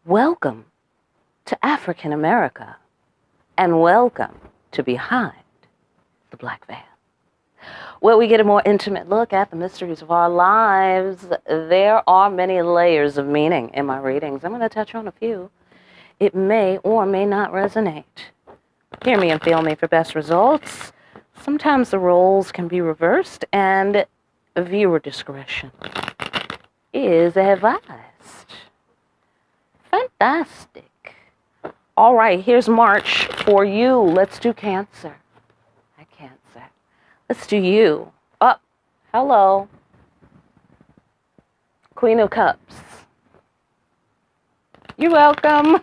Welcome to African America, and welcome to Behind the Black Veil, where we get a more intimate look at the mysteries of our lives. There are many layers of meaning in my readings. I'm going to touch on a few. It may or may not resonate. Hear me and feel me for best results. Sometimes the roles can be reversed, and viewer discretion is advised. Fantastic. All right, here's March for you. Let's do Cancer. Cancer. Let's do you. Oh, hello. Queen of Cups. You're welcome.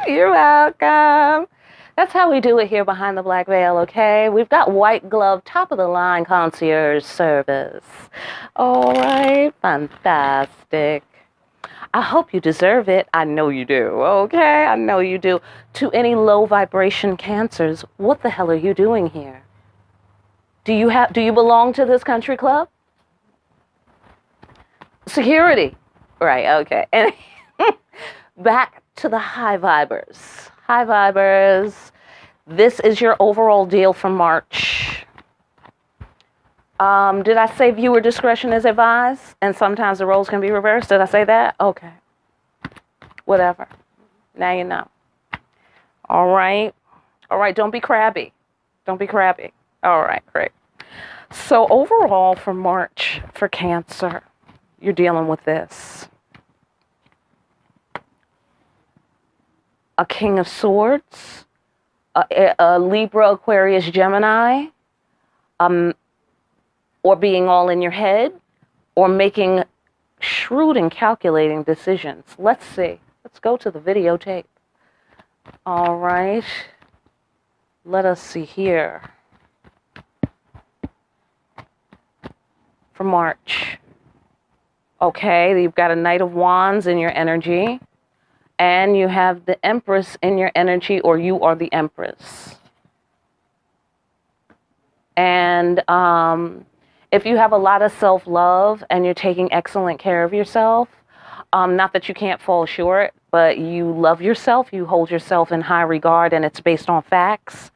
You're welcome. That's how we do it here behind the Black Veil, okay? We've got white glove, top of the line concierge service. All right, fantastic. I hope you deserve it. I know you do, okay? I know you do. To any low vibration Cancers, what the hell are you doing here? Do you belong to this country club? Security. Right, okay. And back to the high vibers. High vibers. This is your overall deal for March. Did I say viewer discretion is advised? And sometimes the roles can be reversed. Did I say that? Okay. Whatever. Now you know. All right. All right. Don't be crabby. Don't be crabby. All right. Great. So overall for March, for Cancer, you're dealing with this. A King of Swords, a Libra, Aquarius, Gemini, or being all in your head, or making shrewd and calculating decisions. Let's see. Let's go to the videotape. All right. Let us see here. For March. Okay, you've got a Knight of Wands in your energy, and you have the Empress in your energy, or you are the Empress. And if you have a lot of self-love and you're taking excellent care of yourself, not that you can't fall short, but you love yourself, you hold yourself in high regard, and it's based on facts,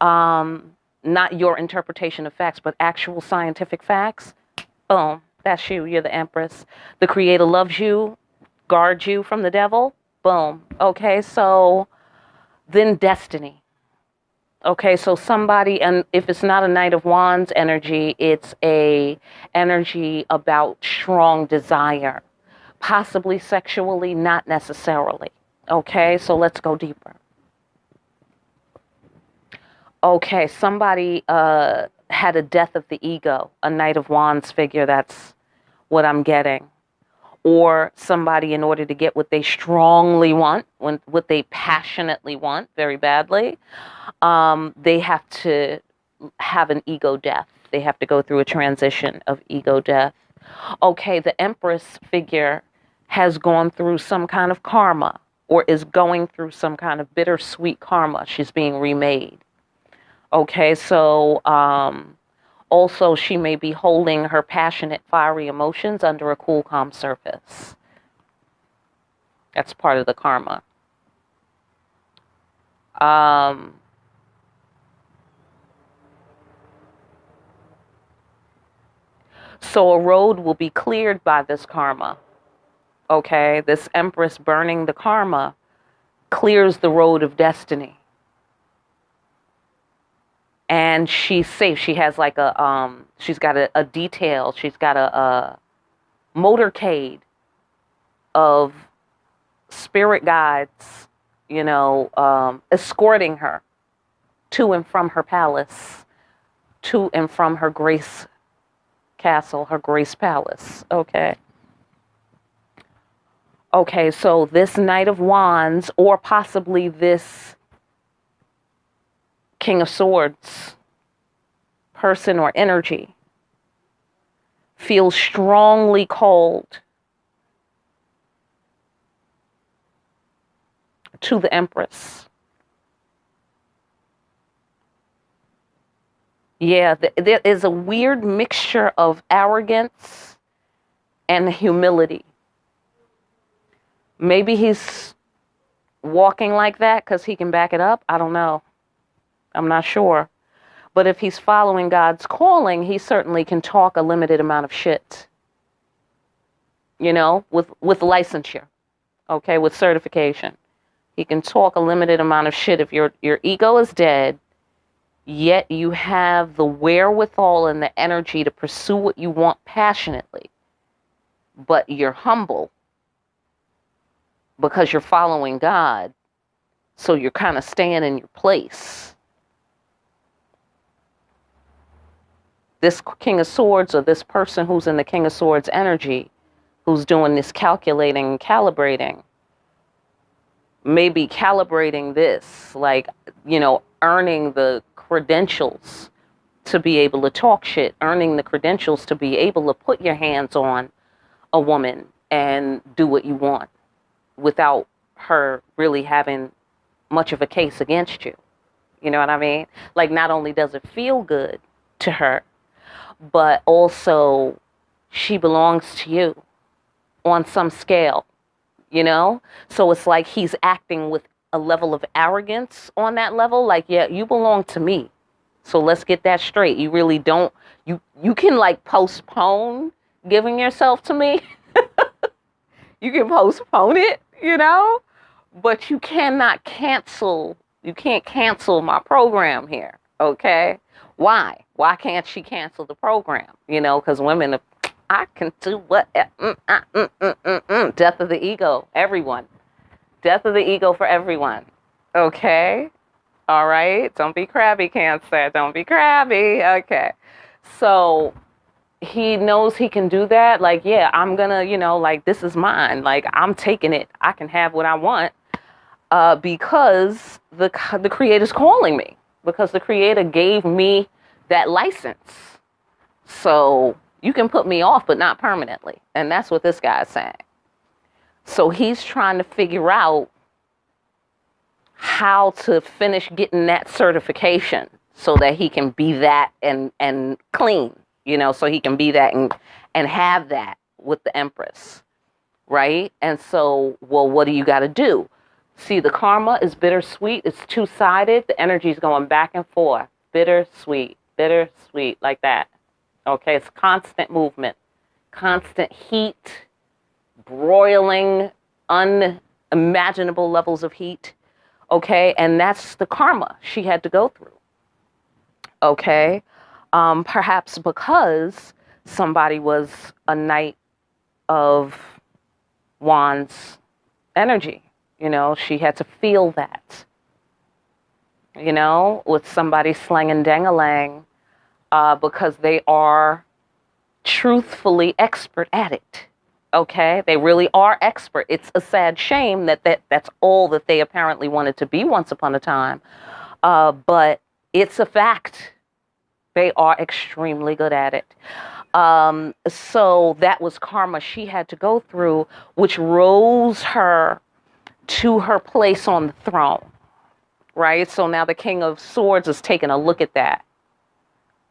not your interpretation of facts, but actual scientific facts. Boom, that's you. You're the Empress. The Creator loves you, guards you from the devil. Boom. Okay, so then destiny. Okay, so somebody, and if it's not a Knight of Wands energy, it's a energy about strong desire, possibly sexually, not necessarily. Okay, so let's go deeper. Okay, somebody had a death of the ego, a Knight of Wands figure, that's what I'm getting. Or somebody, in order to get what they strongly want, what they passionately want very badly, they have to have an ego death. They have to go through a transition of ego death. Okay, the Empress figure has gone through some kind of karma, or is going through some kind of bittersweet karma. She's being remade. Okay, so also she may be holding her passionate, fiery emotions under a cool, calm surface. That's part of the karma. So a road will be cleared by this karma. Okay, this Empress burning the karma clears the road of destiny. And she's safe. She has like she's got a detail. She's got a motorcade of spirit guides, escorting her to and from her palace, to and from her grace castle, her grace palace. Okay. Okay, so this Knight of Wands, or possibly this King of Swords person or energy, feels strongly called to the Empress. Yeah, there is a weird mixture of arrogance and humility. Maybe he's walking like that because he can back it up. I don't know. I'm not sure. But if he's following God's calling, he certainly can talk a limited amount of shit, with licensure, okay, with certification. He can talk a limited amount of shit. If your ego is dead, yet you have the wherewithal and the energy to pursue what you want passionately, but you're humble because you're following God, so you're kind of staying in your place. This King of Swords, or this person who's in the King of Swords energy, who's doing this calculating and calibrating, maybe calibrating this, like, earning the credentials to be able to talk shit, earning the credentials to be able to put your hands on a woman and do what you want without her really having much of a case against you. You know what I mean? Like, not only does it feel good to her, but also she belongs to you on some scale, So it's like he's acting with a level of arrogance on that level. Like, yeah, you belong to me. So let's get that straight. You really don't, you can like postpone giving yourself to me. You can postpone it, but you cannot cancel. You can't cancel my program here. Okay. Why? Why can't she cancel the program? Because women, I can do what? Death of the ego, everyone. Death of the ego for everyone. Okay. All right. Don't be crabby, Cancer. Don't be crabby. Okay. So he knows he can do that. Like, yeah, I'm gonna, like, this is mine. Like, I'm taking it. I can have what I want because the Creator's calling me. Because the Creator gave me that license. So you can put me off, but not permanently. And that's what this guy's saying. So he's trying to figure out how to finish getting that certification so that he can be that and clean, so he can be that and have that with the Empress, right? And so, well, what do you got to do? See, the karma is bittersweet. It's two-sided. The energy is going back and forth. Bittersweet, like that. Okay, it's constant movement, constant heat, broiling, unimaginable levels of heat. Okay, and that's the karma she had to go through. Okay, perhaps because somebody was a Knight of Wands energy. She had to feel that, with somebody slanging dang-a-lang because they are truthfully expert at it. Okay, they really are expert. It's a sad shame that's all that they apparently wanted to be once upon a time. But it's a fact. They are extremely good at it. So that was karma she had to go through, which rose her to her place on the throne, right? So now the King of Swords is taking a look at that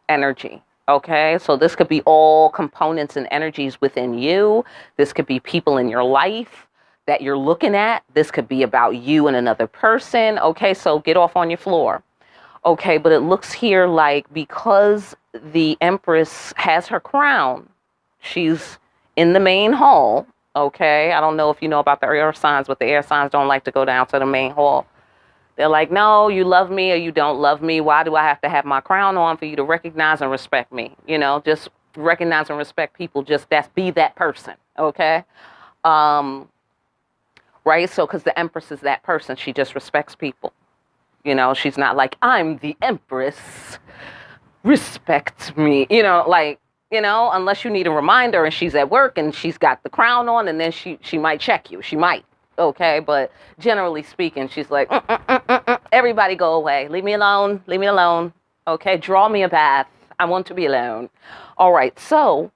energy. Okay, so this could be all components and energies within you. This could be people in your life that you're looking at. This could be about you and another person. Okay, so get off on your floor. Okay, but it looks here like because the Empress has her crown, she's in the main hall. Okay, I don't know if you know about the air signs, but the air signs don't like to go down to the main hall. They're like, no, you love me or you don't love me. Why do I have to have my crown on for you to recognize and respect me? Just recognize and respect people. Just be that person. Okay. Right. So, because the Empress is that person, she just respects people. She's not like, I'm the Empress. Respect me. Unless you need a reminder and she's at work and she's got the crown on and then she might check you. She might. Okay, but generally speaking, she's like, everybody go away. Leave me alone. Leave me alone. Okay, draw me a bath. I want to be alone. All right, so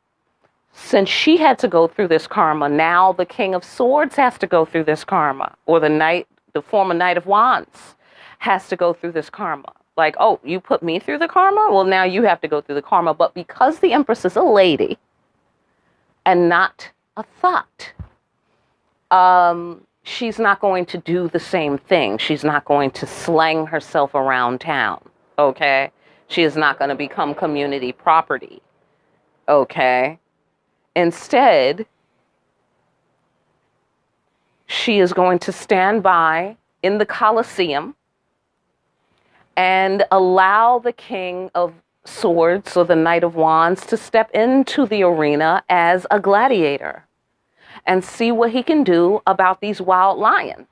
since she had to go through this karma, now the King of Swords has to go through this karma, or the former Knight of Wands has to go through this karma. Like, oh, you put me through the karma? Well, now you have to go through the karma. But because the Empress is a lady and not a thought, she's not going to do the same thing. She's not going to slang herself around town. Okay? She is not going to become community property. Okay? Instead, she is going to stand by in the Colosseum and allow the King of Swords, or the Knight of Wands, to step into the arena as a gladiator and see what he can do about these wild lions.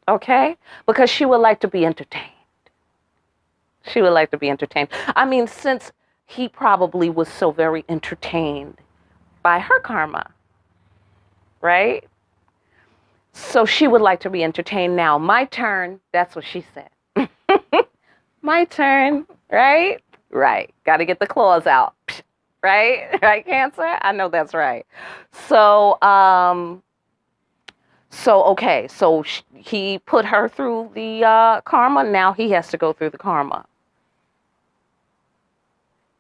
Okay? Because she would like to be entertained. She would like to be entertained. I mean, since he probably was so very entertained by her karma, right? So she would like to be entertained now. My turn. That's what she said. My turn, right? Right. Got to get the claws out. Right? Right, Cancer? I know that's right. So, okay. So he put her through the karma. Now he has to go through the karma.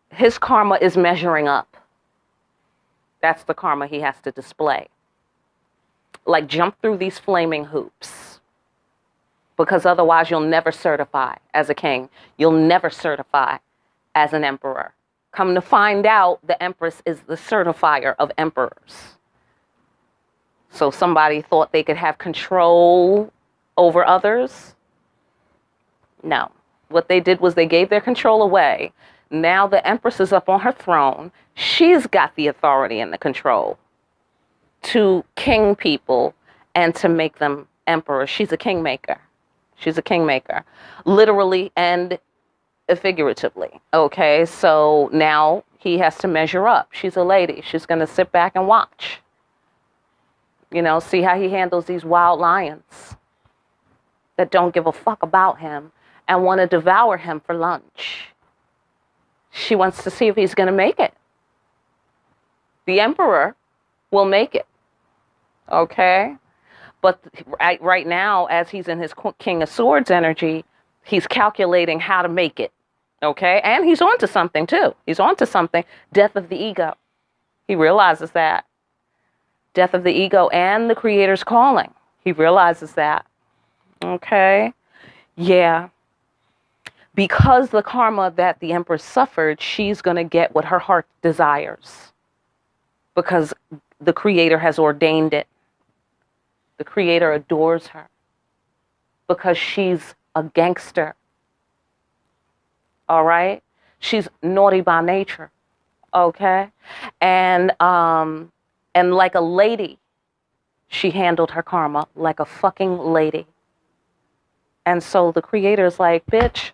His karma is measuring up. That's the karma he has to display. Like, jump through these flaming hoops. Because otherwise you'll never certify as a king. You'll never certify as an emperor. Come to find out, the empress is the certifier of emperors. So somebody thought they could have control over others? No. What they did was they gave their control away. Now the empress is up on her throne. She's got the authority and the control to king people and to make them emperors. She's a kingmaker. She's a kingmaker, literally and figuratively. Okay, so now he has to measure up. She's a lady. She's going to sit back and watch. You know, see how he handles these wild lions that don't give a fuck about him and want to devour him for lunch. She wants to see if he's going to make it. The emperor will make it. Okay? But right now, as he's in his King of Swords energy, he's calculating how to make it. Okay? And he's on to something, too. He's on to something. Death of the ego. He realizes that. Death of the ego and the Creator's calling. He realizes that. Okay? Yeah. Because the karma that the Empress suffered, she's going to get what her heart desires. Because the Creator has ordained it. The Creator adores her. Because she's a gangster. All right? She's naughty by nature. Okay? And like a lady, she handled her karma like a fucking lady. And so the Creator's like, bitch,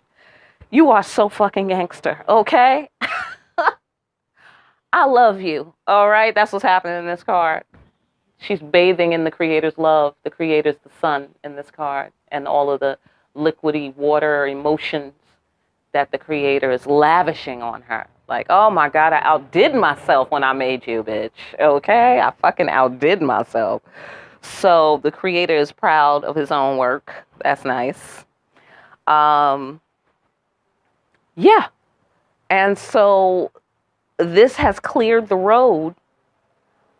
you are so fucking gangster, okay? I love you, all right? That's what's happening in this card. She's bathing in the Creator's love. The Creator's the sun in this card. And all of the liquidy water emotions that the Creator is lavishing on her. Like, oh my God, I outdid myself when I made you, bitch. Okay? I fucking outdid myself. So the Creator is proud of his own work. That's nice. Yeah. And so this has cleared the road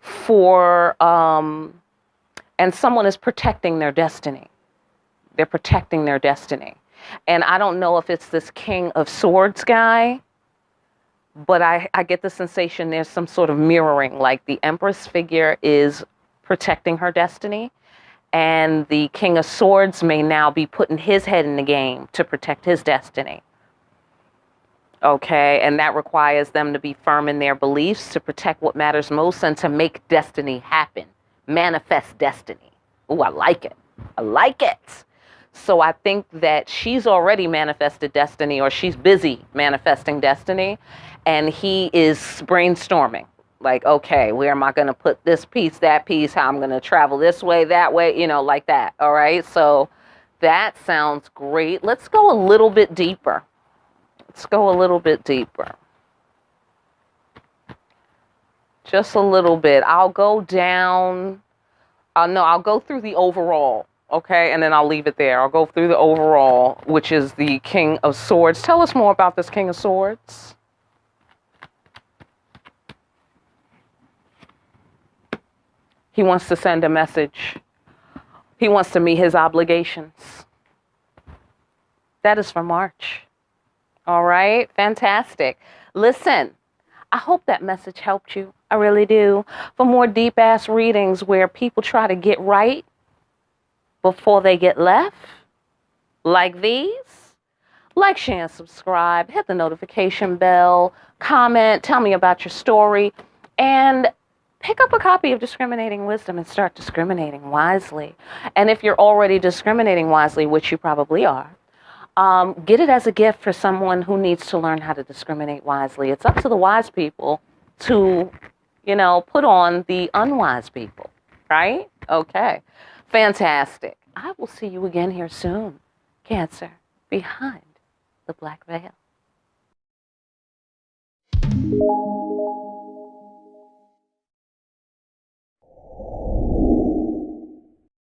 for, and someone is protecting their destiny. They're protecting their destiny. And I don't know if it's this King of Swords guy, but I get the sensation there's some sort of mirroring, like the Empress figure is protecting her destiny, and the King of Swords may now be putting his head in the game to protect his destiny. Okay, and that requires them to be firm in their beliefs, to protect what matters most, and to make destiny happen. Manifest destiny. Ooh, I like it. I like it. So I think that she's already manifested destiny, or she's busy manifesting destiny, and he is brainstorming. Like, okay, where am I going to put this piece, that piece, how I'm going to travel this way, that way, you know, like that. All right, so that sounds great. Let's go a little bit deeper. Let's go a little bit deeper. Just a little bit. I'll go down. I'll go through the overall. Okay, and then I'll leave it there. I'll go through the overall, which is the King of Swords. Tell us more about this King of Swords. He wants to send a message. He wants to meet his obligations. That is for March. All right, fantastic. Listen, I hope that message helped you. I really do. For more deep ass readings where people try to get right before they get left, like these, like, share, and subscribe, hit the notification bell, comment, tell me about your story, and pick up a copy of Discriminating Wisdom and start discriminating wisely. And if you're already discriminating wisely, which you probably are, get it as a gift for someone who needs to learn how to discriminate wisely. It's up to the wise people to, put on the unwise people, right? Okay, fantastic. I will see you again here soon. Cancer, behind the black veil.